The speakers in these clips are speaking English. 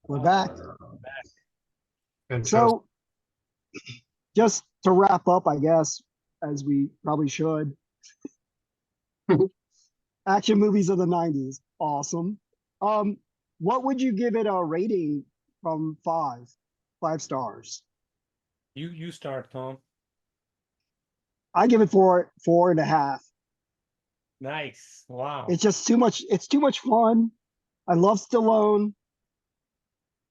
We're back. Fantastic. So just to wrap up, I guess, as we probably should, action movies of the 90s. Awesome. Um, what would you give it a rating from five? 5 stars. You start, Tom. I give it four and a half. Nice. Wow. It's just too much. It's too much fun. I love Stallone.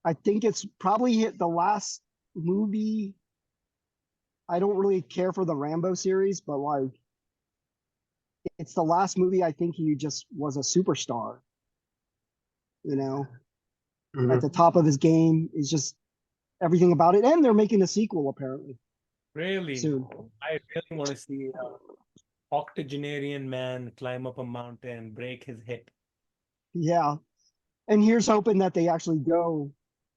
I think it's probably hit the last movie. I don't really care for the Rambo series, but like it's the last movie I think he just was a superstar, you know, at the Mhm. top of his game. Is just everything about it. And they're making a sequel apparently Really, soon. I really want to see an octogenarian man climb up a mountain, break his hip. Yeah. And here's hoping that they actually go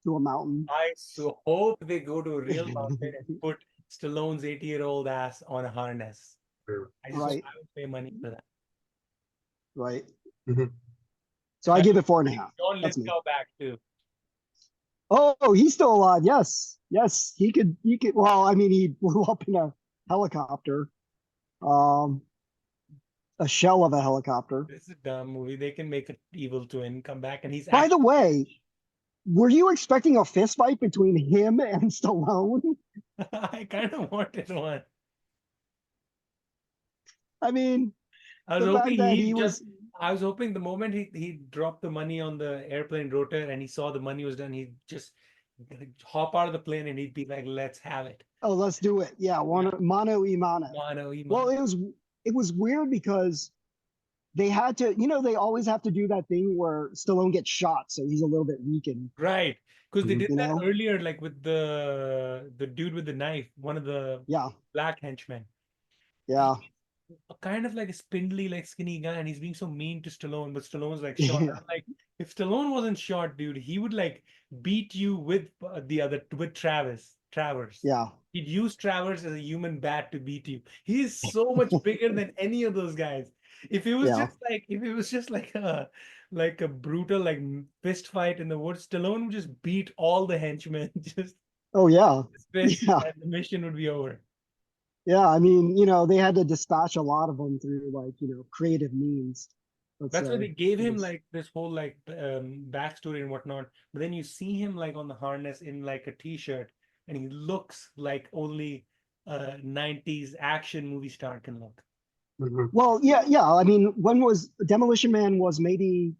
to a mountain. I so hope they go to a real mountain and put Stallone's 80-year-old ass on a harness. Sure. I just Right. I would pay money for that. Right. Mhm. So I give it four and a half. John That's me. Lithgow back too. Oh, he's still alive. Yes. Yes. He could well, I mean, he blew up in a helicopter. Um, a shell of a helicopter. This is a dumb movie. They can make an evil twin come back, and he's By the actually. way, were you expecting a fist fight between him and Stallone? I kind of wanted one. I mean, I was the fact hoping that he he just. was, I was hoping the moment he dropped the money on the airplane rotor and he saw the money was done, he'd just hop out of the plane and he'd be like, "Let's have it." oh, let's do it. Yeah, Yeah. one mano y mano. Mano, Well, Iman. it was weird because they had to, they always have to do that thing where Stallone gets shot, so he's a little bit weakened, Right. Because they did you that know? earlier, like with the dude with the knife, one of the Yeah, black henchmen. yeah, Kind of like a spindly, like skinny guy, and he's being so mean to Stallone, but Stallone's like short. I'm like, if Stallone wasn't short, dude, he would like beat you with the other with Travers. yeah, He'd use Travers as a human bat to beat you. He's so much bigger than any of those guys. yeah. If it was just like a brutal like fist fight in the woods, Stallone would just beat all the henchmen, just Oh, yeah, his fist, yeah, and the mission would be over. yeah. I mean, they had to dispatch a lot of them through like, creative means, let's That's why say. they gave him Because, like this whole like backstory and whatnot. But then you see him like on the harness in like a t-shirt, and he looks like only a 90s action movie star can look. Mhm. well, yeah, yeah. I mean, when was Demolition Man was maybe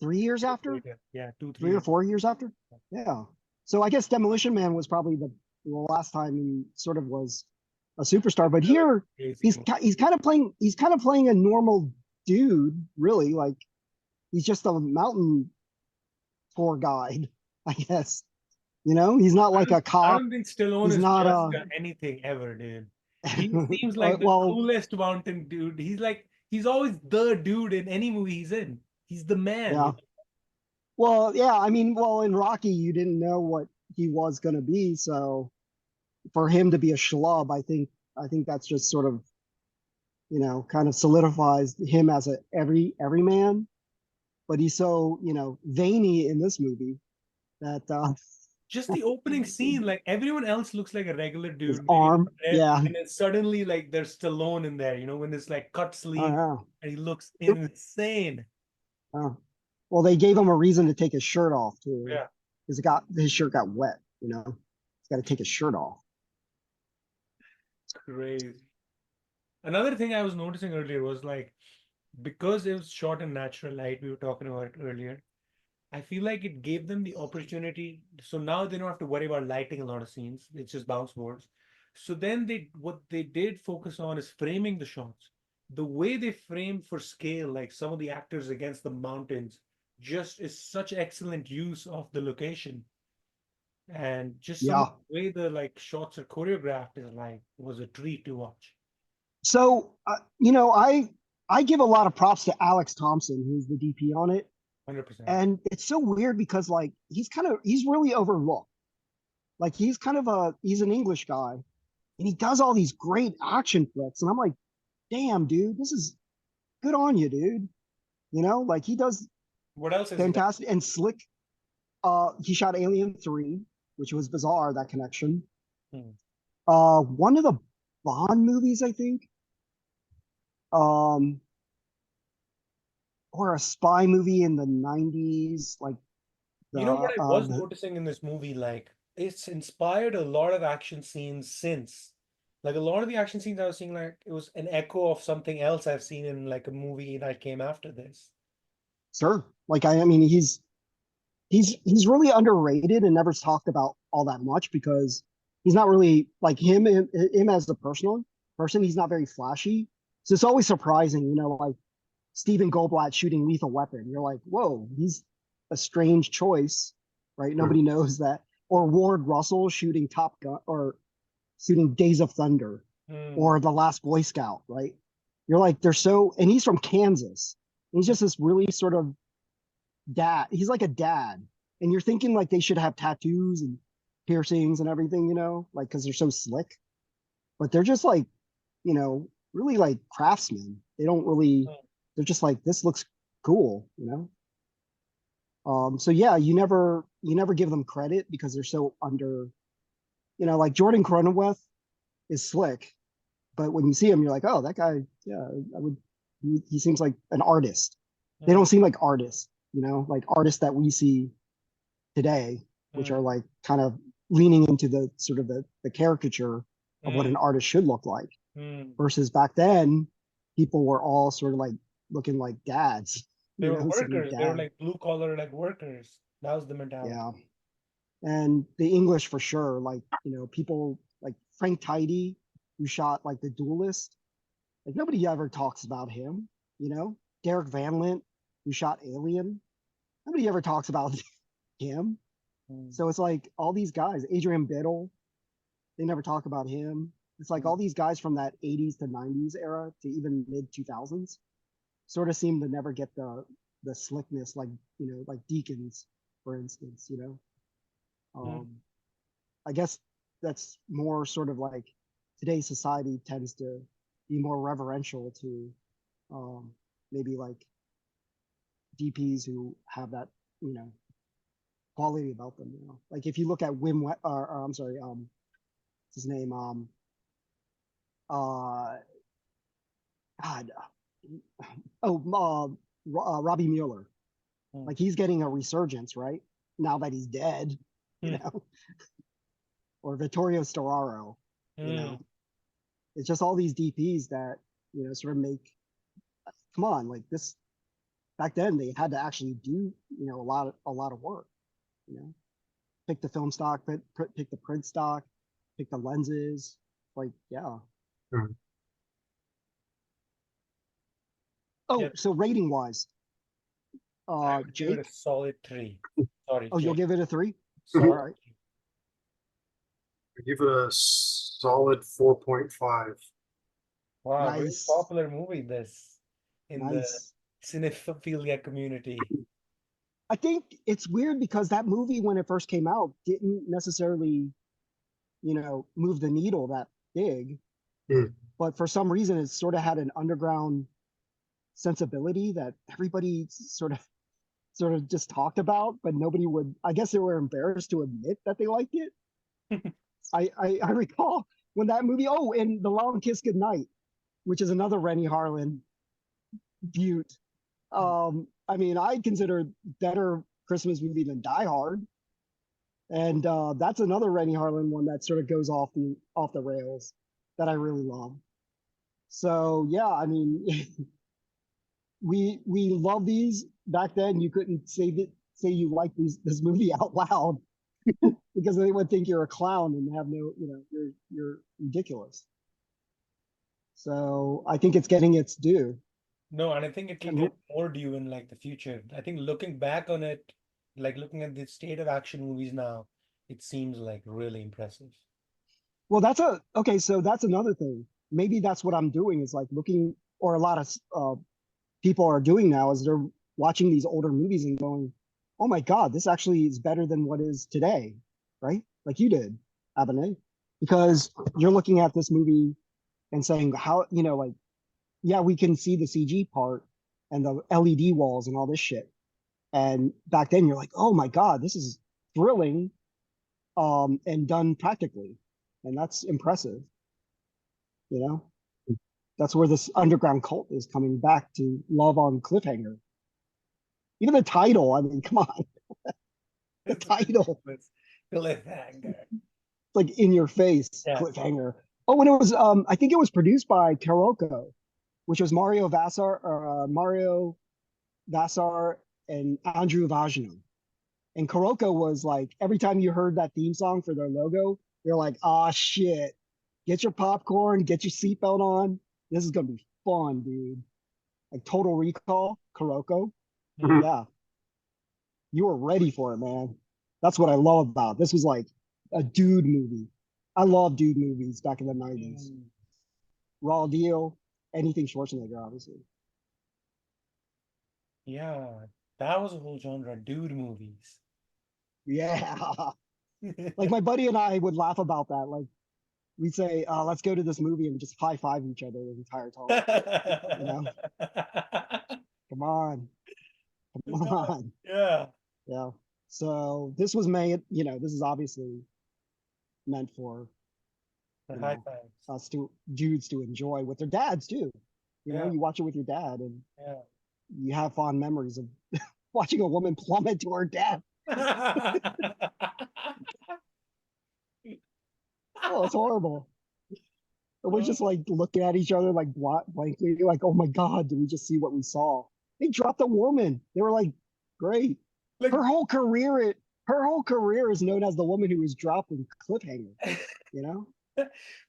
3 years after? Later. Yeah, two, three Three or years. 4 years after? Yeah. So I guess Demolition Man was probably the last time he sort of was a superstar. But Really here crazy he's movie. he's kind of playing a normal dude, really. Like he's just a mountain tour guide, I guess. He's not like a I cop. don't think Stallone He's has not just a done anything ever, dude. He seems like the well, coolest mountain dude. He's always the dude in any movie he's in. He's the man, yeah. Well, yeah, I mean, well, in Rocky you didn't know what he was gonna be, so for him to be a schlub, I think that's just sort of kind of solidifies him as a every man. But he's so veiny in this movie that Just the opening scene, like everyone else looks like a regular his dude, maybe arm, red, yeah, and then suddenly like there's Stallone in there, when it's like cut I sleeve know. and he looks insane. Uh, well, they gave him a reason to take his shirt off too, Yeah, because his shirt got wet. He's got to take his shirt off. crazy. Another thing I was noticing earlier was like because it was shot in natural light, we were talking about it earlier. I feel like it gave them the opportunity. So now they don't have to worry about lighting a lot of scenes. It's just bounce boards. So then what they did focus on is framing the shots. The way they framed for scale, like some of the actors against the mountains, just is such excellent use of the location. And just some of Yeah. the way the like shots are choreographed is like was a treat to watch. So I give a lot of props to Alex Thompson, who's the DP on it, 100%. and it's so weird because like he's really overlooked. Like he's an English guy, and he does all these great action flicks, and I'm like, damn, dude, this is good on you, dude. Like he does What else has he done? fantastic and slick. He shot Alien 3, which was bizarre, that connection. Hmm. One of the Bond movies, I think. Um, or a spy movie in the 90s, like You know what I was the noticing in this movie? Like, it's inspired a lot of action scenes since. Like, a lot of the action scenes I was seeing, like, it was an echo of something else I've seen in, like, a movie that came after this. sure. Like I mean, he's really underrated and never talked about all that much because he's not really like him as a personal person. He's not very flashy, so it's always surprising, like Stephen Goldblatt shooting Lethal Weapon. You're like, whoa, he's a strange choice, right? Nobody knows that. Or Ward Russell shooting Top Gun or shooting Days of Thunder Hmm. or The Last Boy Scout, right? You're like, they're so, and he's from Kansas. He's just this really sort of dad. He's like a dad. And you're thinking like they should have tattoos and piercings and everything, like because they're so slick. But they're just like, really like craftsmen. They don't really, they're just like, this looks cool. So yeah, you never give them credit because they're so under, like Jordan Cronenweth is slick, but when you see him, you're like, oh, that guy, yeah, I would. He seems like an artist. They Hmm. don't seem like artists, like artists that we see today, which are Hmm. like kind of leaning into the sort of the caricature of what Hmm. an artist should look like. Hmm. Versus back then, people were all sort of like looking like dads, They were sitting workers. They were dad. like blue collar, like workers. That was the mentality. Yeah, and the English for sure. Like people like Frank Tidy, who shot like The Duelist. Like nobody ever talks about him, you know? Derek Van Lint, who shot Alien. Nobody ever talks about him. Hmm. So it's like all these guys, Adrian Biddle, they never talk about him. It's like Hmm. all these guys from that 80s to 90s era to even mid 2000s sort of seem to never get the slickness like, like Deakins, for instance, Hmm. Um, I guess that's more sort of like today's society tends to be more reverential to um, maybe like DPs who have that, you know, quality about them. Like if you look at or I'm sorry, what's his name? Uh, God, oh, Robbie Mueller. Hmm. Like he's getting a resurgence, right? Now that he's dead, you Hmm. know, or Vittorio Storaro, you Hmm. know, it's just all these DPs that, sort of make, come on, like this, back then they had to actually do, a lot of work, you know, pick the film stock, pick the print stock, pick the lenses. Like, yeah. Mhm. Yeah, Oh, so rating wise, I would give it a Jake. solid three. Sorry, Oh, you'll Jake. give it a 3. All Solid. right, I give it a solid 4.5. Wow, very nice, popular movie this in the nice. cinephilia community. I think it's weird because that movie, when it first came out, didn't necessarily, move the needle that big. Mm. But for some reason, it sort of had an underground sensibility that everybody sort of just talked about, but nobody would. I guess they were embarrassed to admit that they liked it. I recall when that movie. Oh, and The Long Kiss Goodnight, which is another Rennie Harlan beaut. I mean, I consider better Christmas movie than Die Hard, and that's another Rennie Harlan one that sort of goes off the rails that I really love. So yeah, I mean, we love these. Back then you couldn't say you like this movie out loud because they would think you're a clown and have no, you're ridiculous. So I think it's getting its due. No, and I think it will And get more due in like the future. I think looking back on it, like looking at the state of action movies now, it seems like really impressive. well, so that's another thing. Maybe that's what I'm doing is like looking, or a lot of people are doing now is they're watching these older movies and going, "Oh my God, this actually is better than what is today," right? Like you did, Abinay, because you're looking at this movie and saying how, like, yeah, we can see the CG part and the LED walls and all this shit, And back then you're like, oh my God, this is thrilling, and done practically. And that's impressive, you know? That's where this underground cult is coming back to love on Cliffhanger. Even the title, I mean, come on, the It's title, ridiculous. Cliffhanger. it's like in your face, Yeah. Cliffhanger. Oh, and it was, I think it was produced by Karoko, which was Mario Vassar and Andrew Vajno. And Karoko was like, every time you heard that theme song for their logo, you're like, ah, shit, get your popcorn, get your seatbelt on. This is gonna be fun, dude. Like Total Recall, Karoko. Mhm. Yeah, you were ready for it, man. That's what I love about it. This was like a dude movie. I love dude movies back in the 90s. Mm. Raw Deal, anything Schwarzenegger, obviously. Yeah, that was a whole genre, dude movies. Yeah. Like my buddy and I would laugh about that. Like we'd say, let's go to this movie and just high five each other the entire time. You know, come on, come on. Yeah. Yeah. So this was made, this is obviously meant for, The you high know, fives. us dudes to enjoy with their dads too. Yeah. You watch it with your dad and Yeah. you have fond memories of watching a woman plummet to her death. Oh, it's horrible. And we're just like looking at each other like blankly, like, oh my God, did we just see what we saw? They dropped a woman. They were like, great. Like, Her whole career, her whole career is known as the woman who was dropped in Cliffhanger, you know?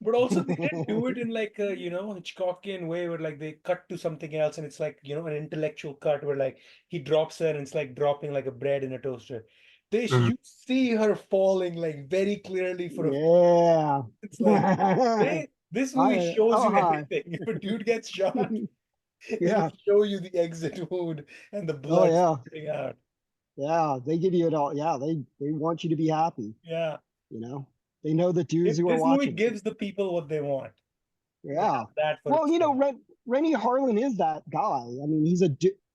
but also they didn't do it in like a, Hitchcockian way where like they cut to something else and it's like, an intellectual cut where like he drops her and it's like dropping like a bread in a toaster. Mhm. You see her falling like very clearly for a, Yeah. it's like this movie I, shows oh, you hi. everything. If a dude gets shot, it'll Yeah. show you the exit wound and the Oh, blood yeah. spurting out. Yeah. They give you it all. Yeah. They want you to be happy, Yeah. you know? They know the dudes who are This movie watching it. gives the people what they want. It Yeah. has that for Well, itself. Rennie Harlan is that guy. I mean, he's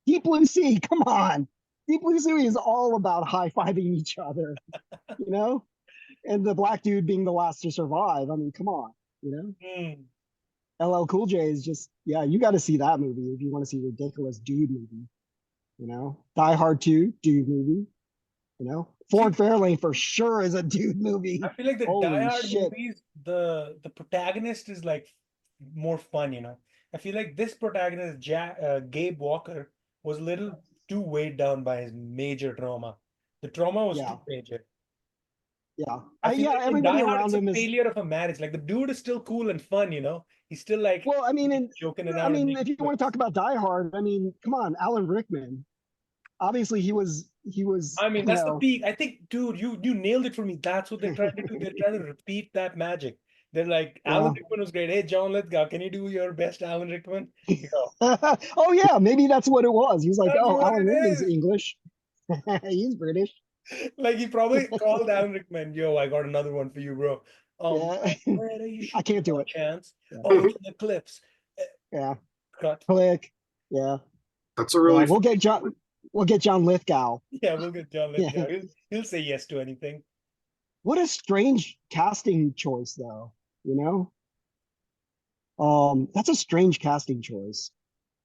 Deep Blue Sea. Come on. Deep Blue Sea is all about high fiving each other, you know? And the black dude being the last to survive. I mean, come on, you know? Mm. LL Cool J is just, yeah, you got to see that movie if you want to see ridiculous dude movie, you know? Die Hard 2, dude movie, you know? See, Ford Fairlane for sure is a dude movie. I feel like the Die Holy Hard shit. movies, the protagonist is like more fun. I feel like this protagonist, Gabe Walker, was a little too weighed down by his major trauma. The trauma was Yeah. too major. Yeah. I feel Yeah. like in Everybody Die Hard, around it's a him is, failure of a marriage. Like the dude is still cool and fun. He's still like well, joking around and if making you want to quips. talk about Die Hard, I mean, come on, Alan Rickman. Obviously, he was, I mean, that's the peak. I think, dude, you nailed it for me. That's what they're trying to do. They're trying to repeat that magic. They're like, Alan yeah. Rickman was great. Hey, John Lithgow, can you do your best Alan Rickman? Yo, Oh yeah, maybe that's what it was. He was like, that's oh, what Alan it Rickman's is. English. He's British. Like he probably called Alan Rickman, yo, I got another one for you, bro. Yeah. Where are you I shooting can't do by it. chance? Yeah. Oh, it's in the cliffs. Yeah. Cut. Click. Yeah. That's a Yeah. really We'll get John Lithgow. Yeah, we'll get John Yeah. Lithgow. He'll say yes to anything. What a strange casting choice though, you know? That's a strange casting choice.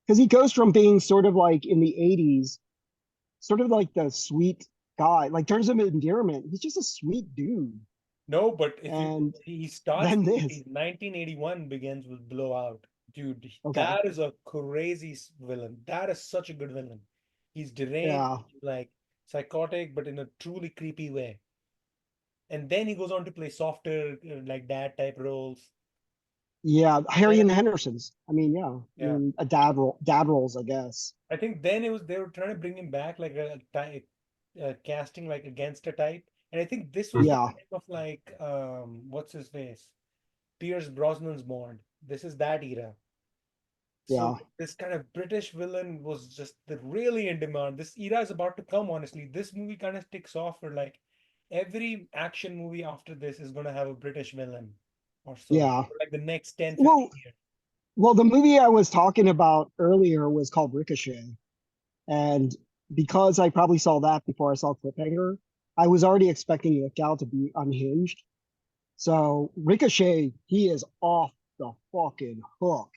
Because he goes from being sort of like in the 80s, sort of like the sweet guy, like turns him into endearment. He's just a sweet dude. No, but if you And he starts then the this. 80s, 1981 begins with Blowout. Dude, Okay. that is a crazy villain. That is such a good villain. He's deranged, Yeah. like psychotic, but in a truly creepy way. And then he goes on to play softer, like dad type roles. Yeah. Harry Then, and the Hendersons. I mean, yeah. I yeah, mean, dad roles, I guess. I think then they were trying to bring him back like a type, casting like against a type. And I think this was the Yeah. time of like, what's his face? Pierce Brosnan's Bond. This is that era. So Yeah. this kind of British villain was just really in demand. This era is about to come, honestly. This movie kind of ticks off for like every action movie after this is going to have a British villain or so Yeah. for like the next 10, 15 Well, years. well, the movie I was talking about earlier was called Ricochet. And because I probably saw that before I saw Cliffhanger, I was already expecting Lithgow to be unhinged. So Ricochet, he is off the fucking hook.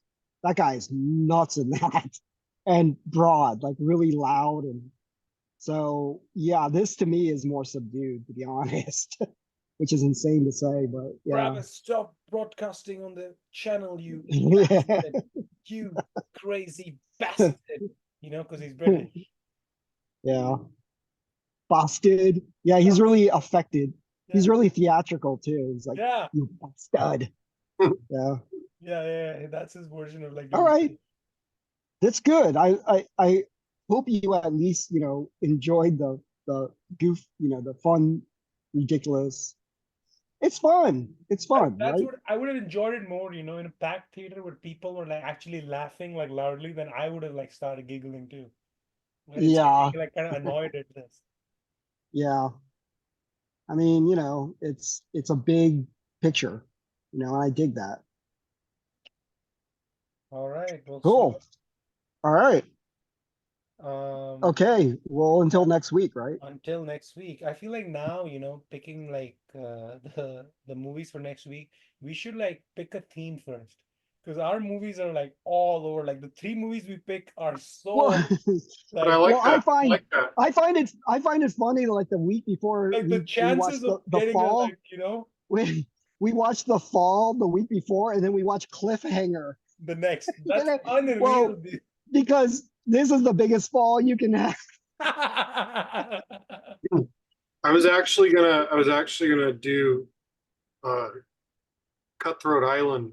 That guy is nuts in that. And broad, like really loud. And so, yeah, this to me is more subdued, to be honest, which is insane to say, but yeah. Travis, stop broadcasting on the channel, you Yeah. bastard. You crazy bastard. You know, because he's British. Yeah. Busted. Yeah, he's really affected. He's Yeah. really theatrical too. He's like, Yeah. you stud. Yeah. Yeah. That's his version of like. All right. That's good. I hope you at least, enjoyed the goof, the fun, ridiculous. It's fun. It's fun, That's right? what I would have enjoyed it more, in a packed theater where people were like actually laughing like loudly, then I would have like started giggling too. But instead, Yeah. being, like kind of annoyed at this. Yeah. I mean, it's a big picture, and I dig that. All right. Well, Cool. All right. so, Okay. Well, until next week, right? until next week. I feel like now, picking like the movies for next week, we should like pick a theme first. Because our movies are like all over. Like the 3 movies we pick are so Well, But I like like well, that. I like that. I find it funny. Like the week before the we chances watched of the getting fall. We watched the fall the week before, and then we watched Cliffhanger. the next. That's Yeah, unreal. well, because this is the biggest fall you can have. I was actually gonna do Cutthroat Island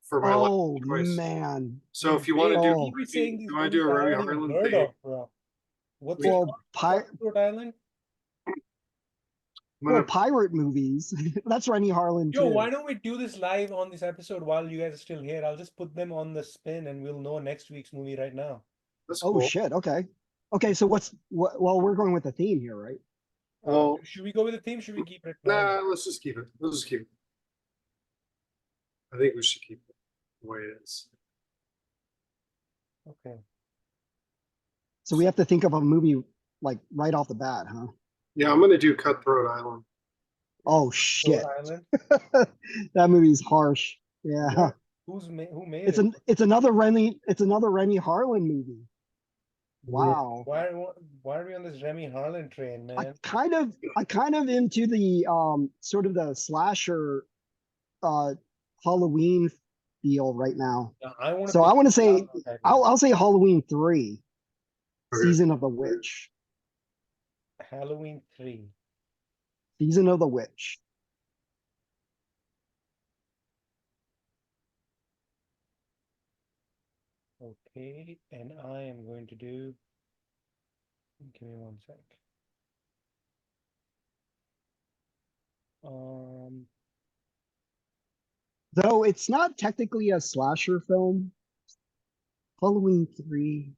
for my last Oh choice. man. So if you want to do, Oh. keep me saying these you want to do a movies I Remy haven't even Harlan heard thing? of, bro. What's We- it Well, called? Cutthroat Island? I'm gonna, pirate movies. That's Rennie Harlan Yo, too. why don't we do this live on this episode while you guys are still here? I'll just put them on the spin and we'll know next week's movie right now. that's Oh cool. shit. Okay. Okay. So well, we're going with the theme here, right? Well, Should we go with the theme? Should we keep it? nah, let's just keep it. Let's just keep it. I think we should keep it the way it is. Okay. So we have to think of a movie like right off the bat, huh? Yeah, I'm gonna do Cutthroat Island. Oh Cutthroat shit. Island. That movie's harsh. Yeah. Who made It's it? it's another Rennie Harlan movie. Wow. Why are we on this Remy Harlan train, I man? kind of into the sort of the slasher Halloween feel right now. I want to. So I want to say I'll I'll say Halloween 3, Okay. Season of the Witch. Halloween 3. Season of the Witch. Okay, and I am going to do. Give me one sec. Though it's not technically a slasher film. Halloween 3.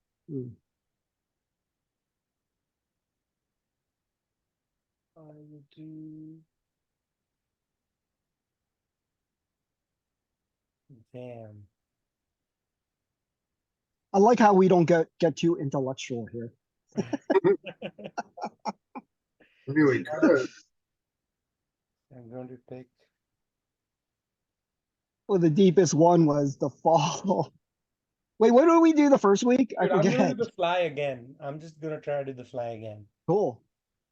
I will do. Damn. I like how we don't get too intellectual here. I mean, we could. I'm going to pick. Well, the deepest one was The Fall. Wait, what did we do the first week? I Dude, I'm gonna forget. do the fly again. I'm just gonna try to do the fly again. Cool.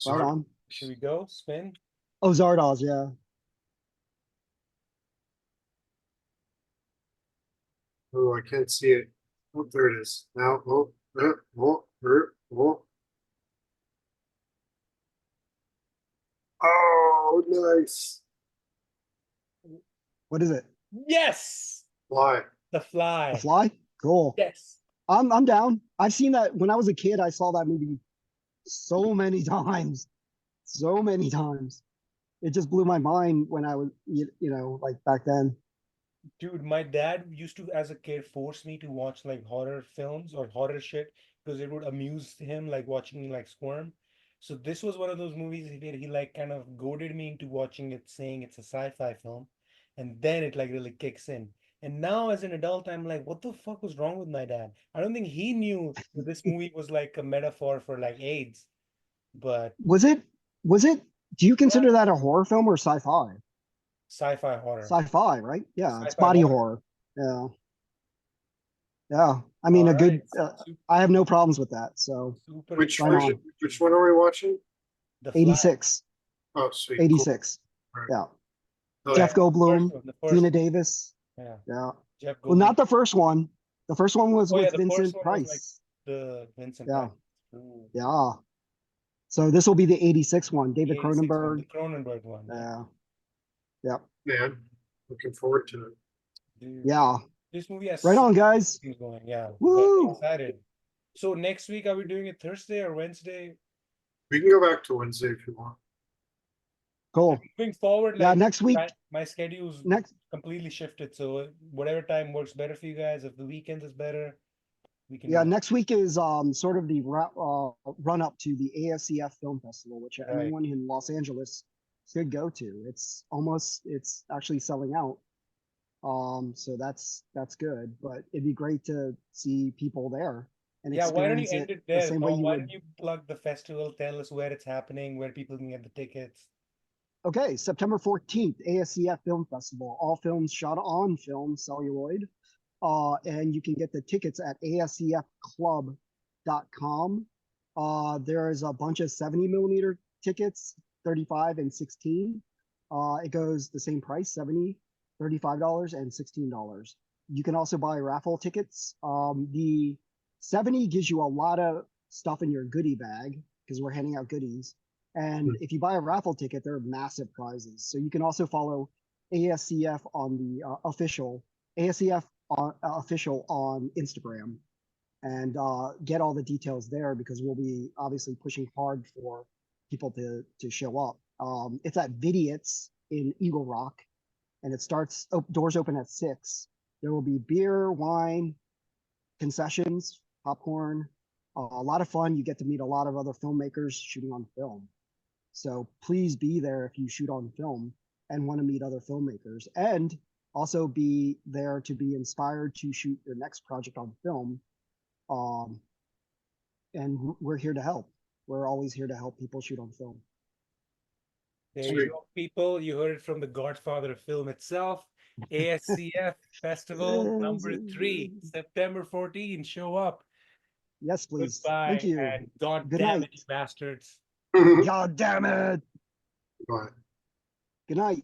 Right Sorry. on. Should we go? Spin? Oh, Zardoz, yeah. Oh, I can't see it. Oh, there it is. Now, oh, nice. What is it? Yes! Fly. The fly. The Fly? Cool. Yes. I'm down. I've seen that when I was a kid. I saw that movie so many times. So many times. It just blew my mind when I was, like back then. Dude, my dad used to, as a kid, force me to watch like horror films or horror shit because it would amuse him, like watching me like squirm. So this was one of those movies where he like kind of goaded me into watching it, saying it's a sci-fi film, and then it like really kicks in. And now as an adult, I'm like, what the fuck was wrong with my dad? I don't think he knew that this movie was like a metaphor for like AIDS. But Was it? Do you consider that a horror film or sci-fi? sci-fi horror. Sci-fi, right? Yeah, it's Sci-fi body horror. horror. Yeah. Yeah. I mean, All a good, right. I have no problems with that. So Super Which Right version? on. Which one are we watching? The Fly. 86, Oh, sweet. Cool. 86. Right. Yeah. Oh, Jeff yeah. Goldblum, The first Tina one. Davis. Yeah. Yeah. Jeff Well, Goldblum. not the first one. The first one was Oh, yeah, with the first Vincent one was like Price. the Vincent Yeah. Price. Ooh, Yeah. So this will be the 86 one. the David 86 one, Cronenberg. the Cronenberg one. Yeah. Yeah. Man, looking forward to it. Dude, Yeah. this movie has Right so on, many guys. things going. Yeah. Woo! Very excited. So next week, are we doing it Thursday or Wednesday? We can go back to Wednesday if you want. Cool. Moving forward, Yeah, like next week. my schedule's Next. completely shifted. So whatever time works better for you guys, if the weekend is better, we can. Yeah, do next week is sort of the run up to the ASCF Film Festival, which Right. anyone in Los Angeles should go to. It's actually selling out. So that's good, but it'd be great to see people there and Yeah, why don't you experience end it it the there, same way Tom? you Why would. don't you plug the festival? Tell us where it's happening, where people can get the tickets. Okay, September 14th, ASCF Film Festival. All films shot on film celluloid. And you can get the tickets at ascfclub.com. There is a bunch of 70 millimeter tickets, 35 and 16. It goes the same price, 70, $35 and $16. You can also buy raffle tickets. The 70 gives you a lot of stuff in your goodie bag because we're handing out goodies. And if you buy a raffle ticket, there are massive prizes. So you can also follow ASCF on the official official on Instagram and get all the details there because we'll be obviously pushing hard for people to show up. It's at Vidiots in Eagle Rock, and it starts doors open at 6. There will be beer, wine, concessions, popcorn, a lot of fun. You get to meet a lot of other filmmakers shooting on film. So please be there if you shoot on film and want to meet other filmmakers, and also be there to be inspired to shoot your next project on film. And we're here to help. We're always here to help people shoot on film. There you go, people. You heard it from the godfather of film itself. ASCF Festival number 3, September 14. Show up. Yes, please. Goodbye. Thank you. And God Good damn night. it, you bastards. God damn it. Bye. Good night.